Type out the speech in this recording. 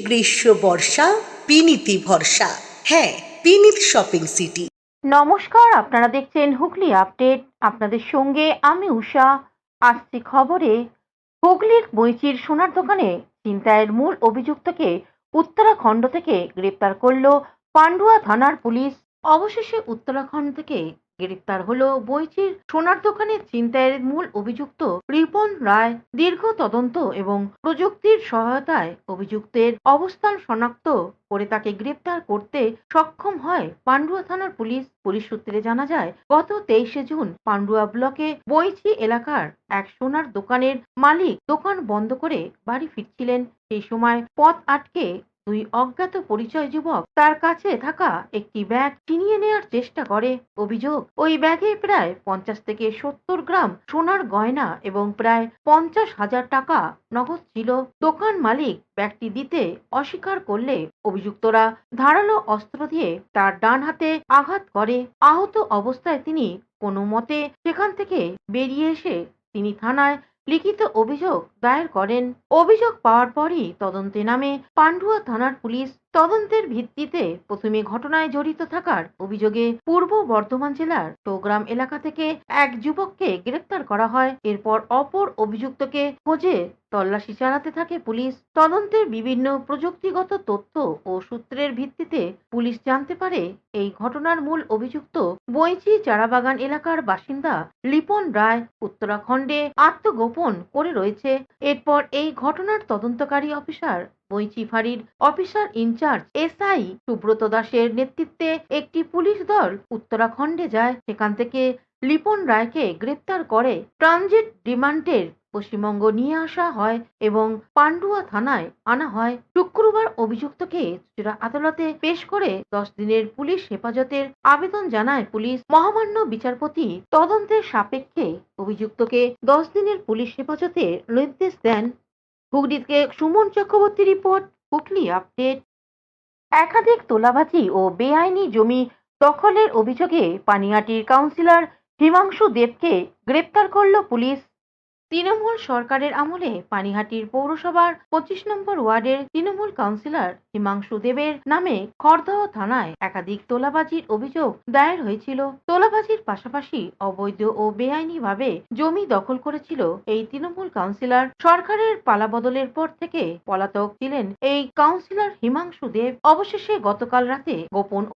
গ্রীষ্ম বর্ষা বিনীতি ভরসা। হ্যাঁ, বিনীত শপিং সিটি। নমস্কার, আপনারা দেখছেন হুগলি আপডেট। আপনাদের সঙ্গে আমি উষা। আসছি খবরে। হুগলির বইচির সোনার দোকানে ছিনতাইয়ের মূল অভিযুক্তকে উত্তরাখণ্ড থেকে গ্রেপ্তার করল পান্ডুয়া থানার পুলিশ। অবশেষে উত্তরাখণ্ড থেকে গ্রেপ্তার হলো বইচির সোনার দোকানে ছিনতাইয়ের মূল অভিযুক্ত রিপন রায়। দীর্ঘ তদন্ত এবং প্রযুক্তির সহায়তায় অভিযুক্তের অবস্থান শনাক্ত করে তাকে গ্রেপ্তার করতে সক্ষম হয় পান্ডুয়া থানার পুলিশ। পুলিশ সূত্রে জানা যায়, গত 23শে জুন পান্ডুয়া ব্লকে বইচি এলাকার এক সোনার দোকানের মালিক দোকান বন্ধ করে বাড়ি ফিরছিলেন। সেই সময় পথ আটকে দুই অজ্ঞাত পরিচয় যুবক তার কাছে থাকা একটি ব্যাগ ছিনিয়ে নেওয়ার চেষ্টা করে। অভিযোগ, ওই ব্যাগে প্রায় 50 থেকে 70 গ্রাম সোনার গয়না এবং প্রায় 50,000 টাকা নগদ ছিল। দোকান মালিক ব্যাগটি দিতে অস্বীকার করলে অভিযুক্তরা ধারালো অস্ত্র দিয়ে তার ডান হাতে আঘাত করে। আহত অবস্থায় তিনি কোনো মতে সেখান থেকে বেরিয়ে এসে তিনি থানায় লিখিত অভিযোগ দায়ের করেন। অভিযোগ পাওয়ার পরই তদন্তে নামে পান্ডুয়া থানার পুলিশ। তদন্তের ভিত্তিতে প্রথমে ঘটনায় জড়িত থাকার অভিযোগে পূর্ব বর্ধমান জেলার চৌগ্রাম এলাকা থেকে এক যুবককে গ্রেপ্তার করা হয়। এরপর অপর অভিযুক্তকে খোঁজে তল্লাশি চালাতে থাকে পুলিশ। তদন্তের বিভিন্ন প্রযুক্তিগত তথ্য ও সূত্রের ভিত্তিতে পুলিশ জানতে পারে এই ঘটনার মূল অভিযুক্ত বইচি চারাবাগান এলাকার বাসিন্দা লিপন রায় উত্তরাখণ্ডে আত্মগোপন করে রয়েছে। এরপর এই ঘটনার তদন্তকারী অফিসার বইচি ফাঁড়ির অফিসার ইনচার্জ এসআই সুব্রত দাসের নেতৃত্বে একটি পুলিশ দল উত্তরাখণ্ডে যায়। সেখান থেকে লিপন রায়কে গ্রেপ্তার করে ট্রানজিট রিমান্ডের পশ্চিমবঙ্গ নিয়ে আসা হয় এবং পান্ডুয়া থানায় আনা হয়। শুক্রবার অভিযুক্তকে চুঁচুড়া আদালতে পেশ করে 10 দিনের পুলিশ হেফাজতের আবেদন জানায় পুলিশ। মহামান্য বিচারপতি তদন্তের সাপেক্ষে অভিযুক্তকে 10 দিনের পুলিশ হেফাজতে নির্দেশ দেন। হুগলি থেকে সুমন চক্রবর্তী রিপোর্ট, হুগলি আপডেট। একাধিক তোলাবাজি ও বেআইনি জমি দখলের অভিযোগে পানিহাটির কাউন্সিলর হিমাংশু দেবকে গ্রেপ্তার করল পুলিশ। তৃণমূল সরকারের আমলে পানিহাটির পৌরসভার 25 নম্বর ওয়ার্ডের তৃণমূল কাউন্সিলর হিমাংশু দেবের নামে খড়দহ থানায় একাধিক তোলাবাজির অভিযোগ দায়ের হয়েছিল। তোলাবাজির পাশাপাশি অবৈধ ও বেআইনিভাবে জমি দখল করেছিল এই তৃণমূল কাউন্সিলর। সরকারের পালাবদলের পর থেকে পলাতক ছিলেন এই কাউন্সিলর হিমাংশু দেব। অবশেষে গতকাল রাতে গোপন